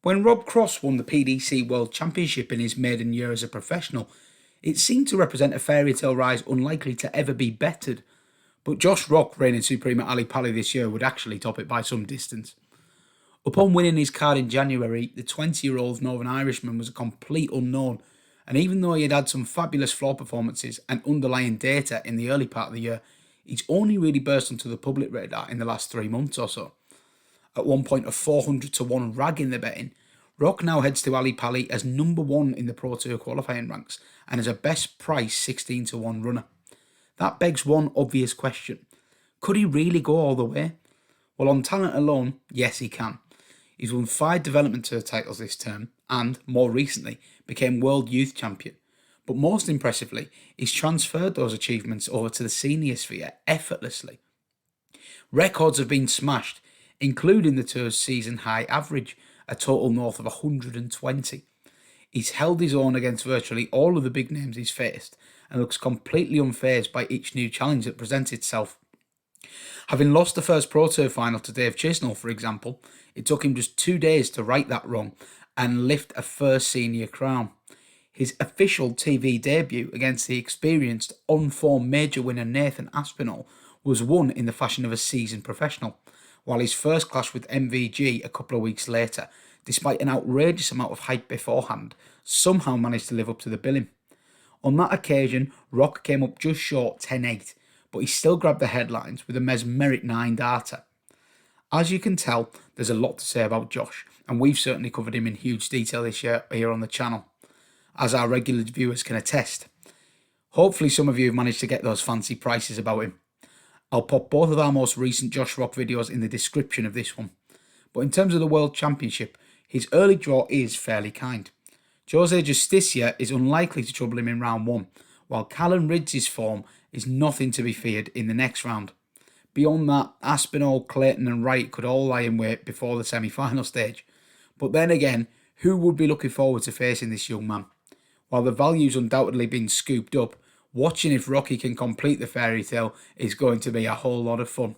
When Rob Cross won the PDC World Championship in his maiden year as a professional, it seemed to represent a fairy tale rise unlikely to ever be bettered. But Josh Rock, reigning supreme at Ali Pali this year, would actually top it by some distance. Upon winning his card in January, the 20-year-old Northern Irishman was a complete unknown, and even though he had had some fabulous floor performances and underlying data in the early part of the year, he's only really burst onto the public radar in the last 3 months or so. At one point, a 400 to 1 rag in the betting, Rock now heads to Ali Pali as number 1 in the Pro Tour qualifying ranks and as a best price 16 to 1 runner. That begs one obvious question. Could he really go all the way? Well, on talent alone, yes he can. He's won 5 development tour titles this term and, more recently, became World Youth Champion. But most impressively, he's transferred those achievements over to the senior sphere effortlessly. Records have been smashed, including the tour's season high average, a total north of 120. He's held his own against virtually all of the big names he's faced and looks completely unfazed by each new challenge that presents itself. Having lost the first Pro Tour final to Dave Chisnall, for example, it took him just 2 days to right that wrong and lift a first senior crown. His official TV debut against the experienced on-form major winner Nathan Aspinall was won in the fashion of a seasoned professional, while his first clash with MVG a couple of weeks later, despite an outrageous amount of hype beforehand, somehow managed to live up to the billing. On that occasion, Rock came up just short 10-8, but he still grabbed the headlines with a mesmeric 9 darter. As you can tell, there's a lot to say about Josh, and we've certainly covered him in huge detail this year here on the channel, as our regular viewers can attest. Hopefully some of you have managed to get those fancy prices about him. I'll pop both of our most recent Josh Rock videos in the description of this one. But in terms of the World Championship, his early draw is fairly kind. Jose Justicia is unlikely to trouble him in round 1, while Callum Ridge's form is nothing to be feared in the next round. Beyond that, Aspinall, Clayton and Wright could all lie in wait before the semi-final stage. But then again, who would be looking forward to facing this young man? While the value's undoubtedly been scooped up, watching if Rocky can complete the fairy tale is going to be a whole lot of fun.